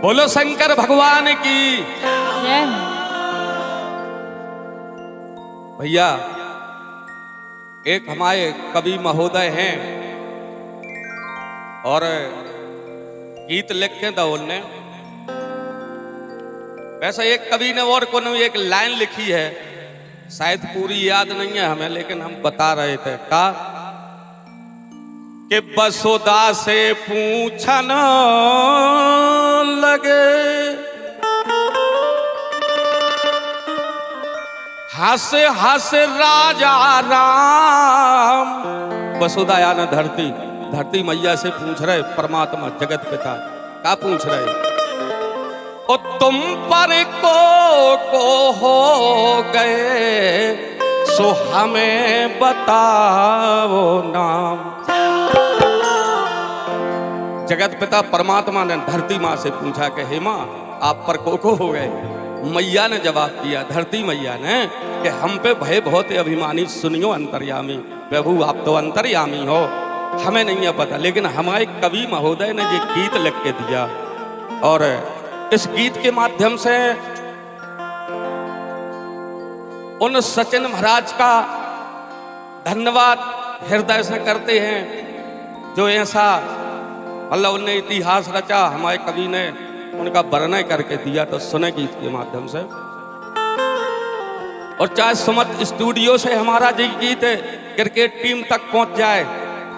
बोलो शंकर भगवान की जय। भैया एक हमारे कवि महोदय हैं और गीत लिखे था उनने। वैसे एक कवि ने और को एक लाइन लिखी है, शायद पूरी याद नहीं है हमें, लेकिन हम बता रहे थे का कि बसोदा से पूछना लगे हासे हासे राजा राम। वसुधा यानी धरती, धरती मैया से पूछ रहे परमात्मा जगत पिता का पूछ रहे, ओ तुम पर को हो गए सो हमें बताओ नाम। जगत पिता परमात्मा ने धरती माँ से पूछा कि हे माँ आप पर को हो गए। मैया ने जवाब दिया, धरती मैया ने, कि हम पे भय बहुत अभिमानी, सुनियो अंतर्यामी। प्रभु आप तो अंतर्यामी हो, हमें नहीं है पता, लेकिन हमारे कवि महोदय ने ये गीत लिख के दिया और इस गीत के माध्यम से उन सचिन महाराज का धन्यवाद हृदय से करते हैं जो ऐसा मतलब उनने इतिहास रचा। हमारे कवि ने उनका वर्णन करके दिया, तो सुने गीत के माध्यम से। और चाहे सुमत स्टूडियो से हमारा ये गीत क्रिकेट टीम तक पहुंच जाए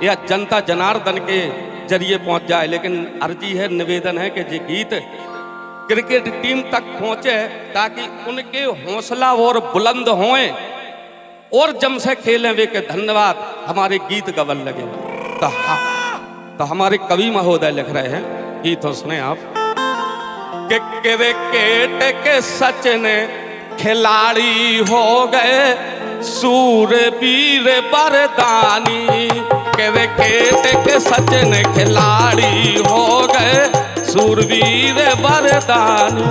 या जनता जनार्दन के जरिए पहुंच जाए, लेकिन अर्जी है, निवेदन है कि ये गीत क्रिकेट टीम तक पहुंचे ताकि उनके हौसला और बुलंद होए और जम से खेलें वे के धन्यवाद हमारे गीत गबल लगे। तो हमारे कवि महोदय लिख रहे हैं गीत, सुने आप। कि क्रिकेट के सचिन खिलाड़ी हो गए सूरवीर बरदानी। क्रिकेट के सचिन खिलाड़ी हो गए सूरवीर बरदानी।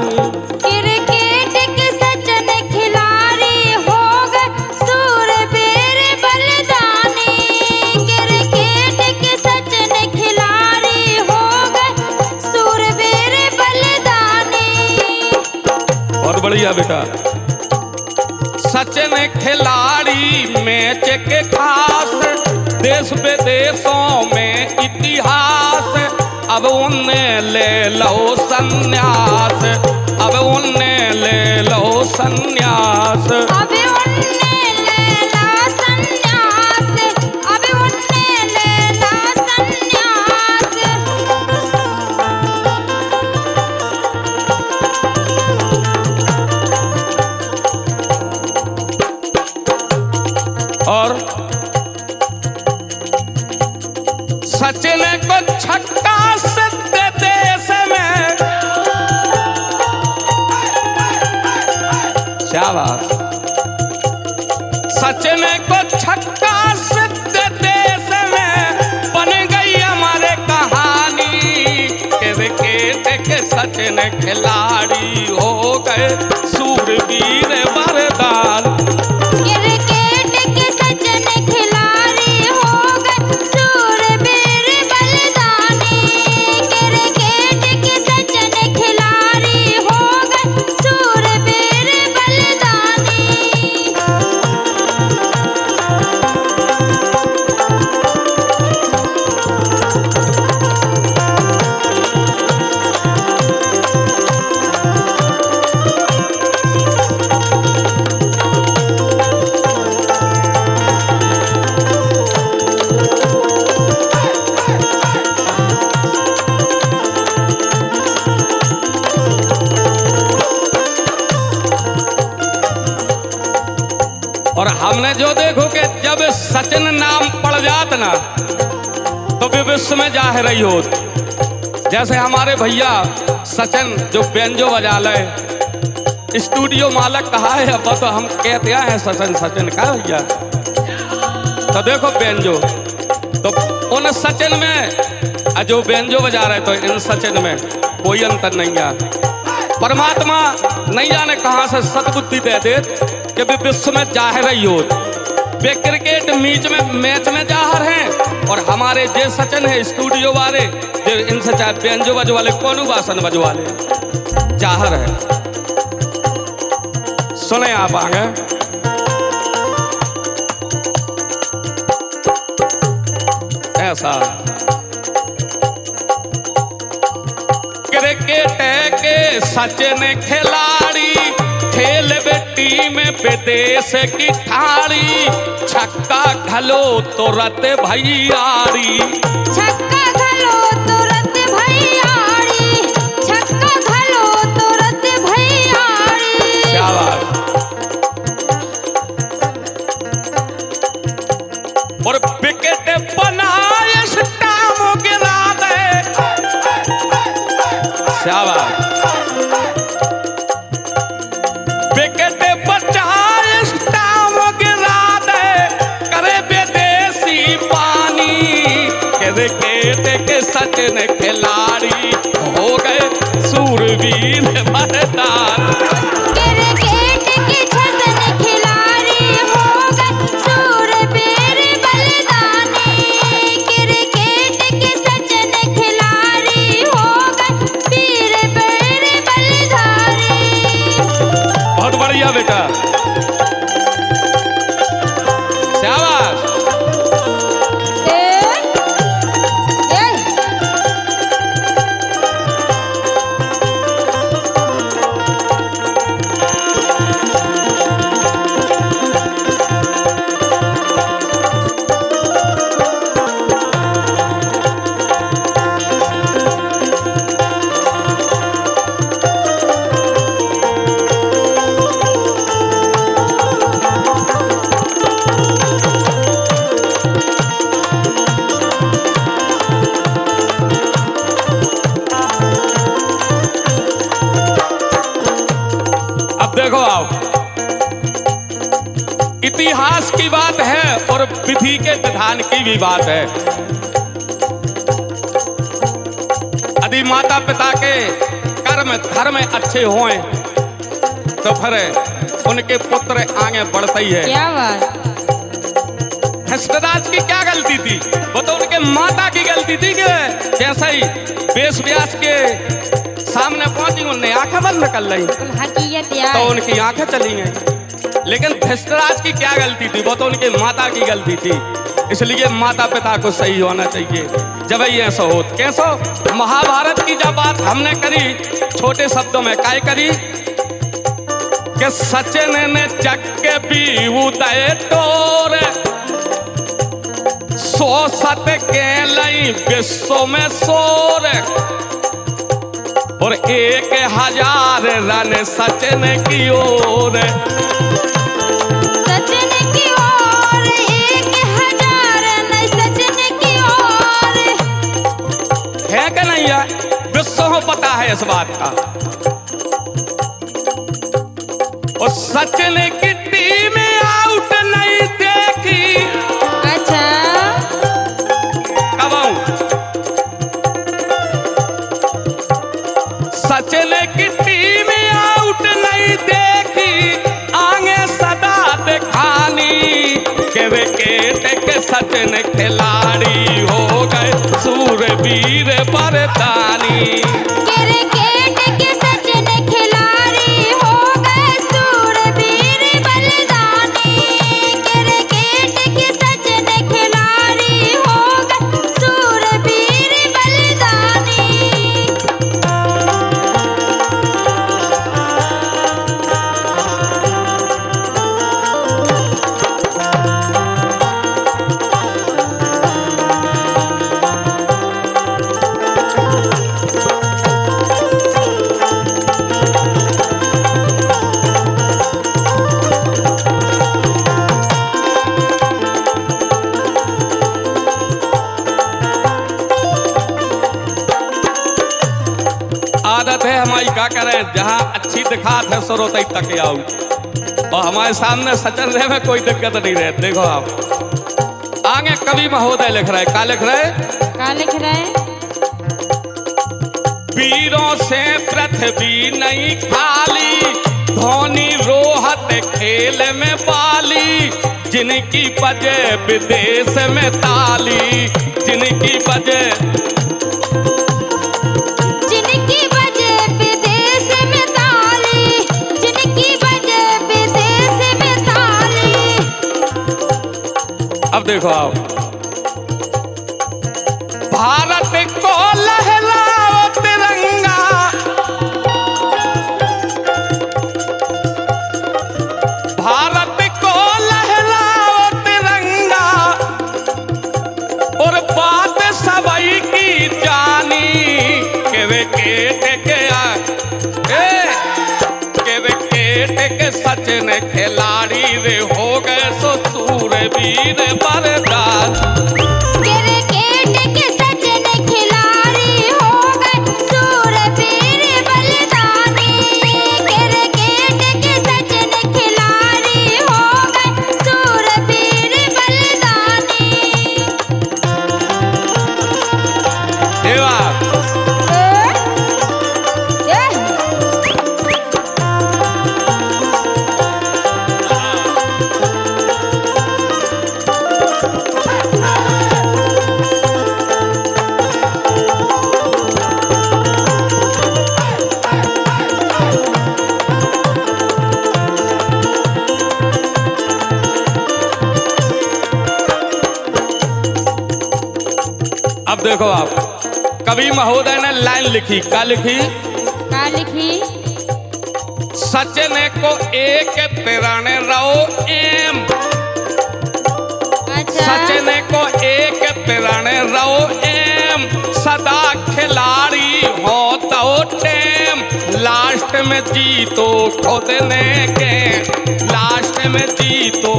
क्रिकेट के सचिन खिलाड़ी हो गए सूरवीर बलिदानी। क्रिकेट के सचिन खिलाड़ी हो गए सूरवीर बलिदानी। और बढ़िया बेटा, सचिन खिलाड़ी मैच के खास, देश विदेशों में इतिहास। अब उन्हें ले लो संन्यास, अब उन्हें ले लो संन्यास। अब उन्हें ले लो संन्यास, अब उन्हें ले लो संन्यास। और सचिन को छक्का सत्य देश में, शाबाश। सचिन को छक्का सत्य देश में बन गई हमारे कहानी। क्रिकेट के सचिन खिलाड़ी हो गए सूरवीर बरदान। क्रिकेट के सचिन खिलाड़ी हो गए सूरवीर बलिदानी। क्रिकेट के सचिन खिलाड़ी हो गए सूरवीर बलिदानी। और हमने जो देखो कि जब सचिन नाम पड़ जात ना तो वे विश्व में जाहिर रही हो। जैसे हमारे भैया सचिन जो बेंजो बजा ले, स्टूडियो मालक कहा है, अब तो हम कहते हैं सचिन सचिन का भैया। तो देखो बेंजो, तो उन सचिन में जो बेंजो बजा रहे तो इन सचिन में कोई अंतर नहीं है। परमात्मा नहीं जाने कहां से सद्बुद्धि दे दे कि विश्व में जाहिर ही हो। वे क्रिकेट मैच में जाहर हैं और हमारे जे सचिन है स्टूडियो वाले जो इनसे चाहे बेंजो बजवा ले कोनो बासन बजवा ले जाहर है। सुने आप आगे ऐसा क्रिकेट के सचिन खिलाड़ी खेल बेटी में विदेश की थाली छक्का घलो तुरंत भैयारी छक्का घलो तुरंत भैयारी छक्का घलो तुरंत भैयारी। शाबाश। और विकेट बनाए स्टाम गिरा दे। शाबाश। विकेट बचाए स्टाम गिरा दे करे विदेशी पानी क्रिकेट के सचिन खिलाड़ी हो गए सूरवीर मर्दान। क्रिकेट के सचिन खिलाड़ी हो गए सूरवीर बलिदानी क्रिकेट के सचिन खिलाड़ी हो गए वीर बलिदानी। बहुत बढ़िया बेटा शाबाश। अब देखो आप इतिहास की बात है और विधि के विधान की भी बात है। यदि माता पिता के कर्म धर्म अच्छे हों तो फिर उनके पुत्र आगे बढ़ते ही है। क्या बात। धृतराज की क्या गलती थी? वो तो उनके माता की गलती थी कि जैसे ही वेश व्यास के सामने पहुंची उनने आंखें बंद कर ली तो उनकी आंखें चली गई। लेकिन धृतराज की क्या गलती थी? वो तो उनके माता की गलती थी। इसलिए माता पिता को सही होना चाहिए। जब ये ऐसा हो कैसो महाभारत की जब बात हमने करी छोटे शब्दों में काय करी कि सचिन ने जग के भी उदय तोर सो सत के लई विश्व में सोर और 1000 रन सचिन की ओर सचिन की ओर 1000 रन सचिन की ओर है कि नहीं है? विश्व को पता है इस बात का। और सचिन की टीम आउट नहीं देखी। अच्छा कब आऊं? सचिन की टीम आउट नहीं देखी आगे सदा दिखानी क्रिकेट के सचिन खिलाड़ी हो गए सूरवीर बरदानी। क्रिकेट के सचिन खिलाड़ी हो गए सूरवीर बलिदानी क्रिकेट के सचिन खिलाड़ी हो गए सूरवीर बलिदानी। आदत है हमारी क्या करें जहाँ अच्छी दिखात है सरोतई तक आऊं और हमारे सामने सचिन रहे में कोई दिक्कत नहीं रहे। देखो आप आगे कवि महोदय लिख रहे क्या लिख रहे? क्या लिख रहे? वीरों से पृथ्वी नहीं खाली धोनी रोहत खेल में बाली जिनकी बजे विदेश में ताली, जिनकी बजे जिनकी बजे विदेश में ताली, जिनकी बजे विदेश में ताली। अब देखो आप, भारत को लहराओ तिरंगा, भारत को लहराओ तिरंगा, और बात सबई की जानी, क्रिकेट के सचिन खिलाड़ी रे हो गए सो सूरवीर बरदान। क्रिकेट के सचिन खिलाड़ी हो गए सूरवीर बलिदानी, क्रिकेट के सचिन खिलाड़ी हो गए सूरवीर बलिदानी। देवा अब देखो आप, कवि महोदय ने लाइन लिखी, क्या लिखी? क्या लिखी? सचिन को एक तिराने रहो एम, अच्छा। सचिन को एक तिराने रहो एम, सदा खिलाड़ी हो तो टेम, लास्ट में जीतो खुद ने के, लास्ट में जीतो,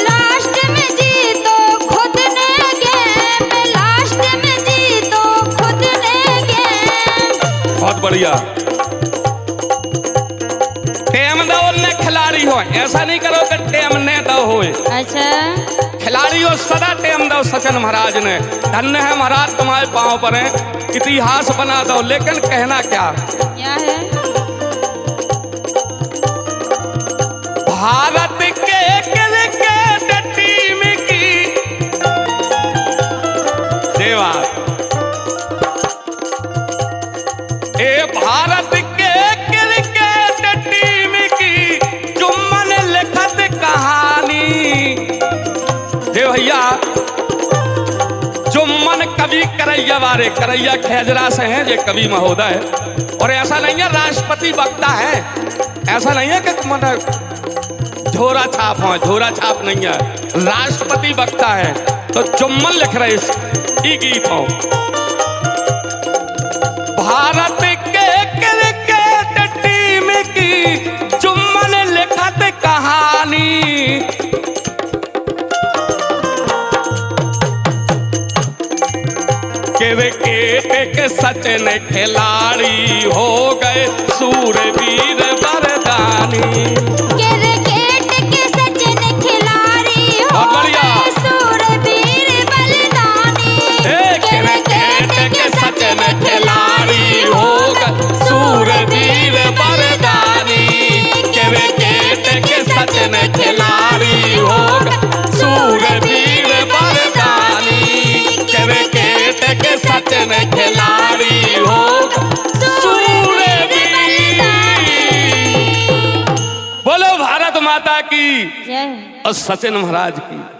लास्ट में जीतो खुद ने गेम, लास्ट में जीतो खुद ने गेम। बहुत बढ़िया। टेम दो ने खिलाड़ी हो, ऐसा नहीं करो कि टेम ने दो होए। अच्छा। खिलाड़ी हो सदा टेम दो सचिन महाराज ने, धन्य है महाराज तुम्हारे पांव पर है, इतिहास बना दो। लेकिन कहना क्या? क्या है? भारत के क्रिकेट टीम की देवा, ए भारत के क्रिकेट टीम की जुम्मन लिखत कहानी। दे भैया, जुम्मन कवि करैया वारे, करैया खेजरा से हैं ये कवि महोदय। और ऐसा नहीं है राष्ट्रपति वक्ता है, ऐसा नहीं है कि मतलब झोरा छाप हो, झोरा छाप नहीं है, राष्ट्रपति वक्ता है। तो जुम्मन लिख रहे इस गीत हो, भारत के क्रिकेट टीम की जुम्मन लिखत कहानी। क्रिकेट के सचिन खिलाड़ी हो गए सूरवीर बरदानी, क्रिकेट के सचिन खिलाड़ी हो गए सूरवीर बलिदानी, क्रिकेट के सचिन खिलाड़ी हो गए सूरवीर बरदानी, क्रिकेट के सचिन खिलाड़ी हो गए सूरवीर बरदानी, क्रिकेट के सचिन खिलाड़ी हो सूरवीर। बोलो भारत माता की जय। और सचिन महाराज की।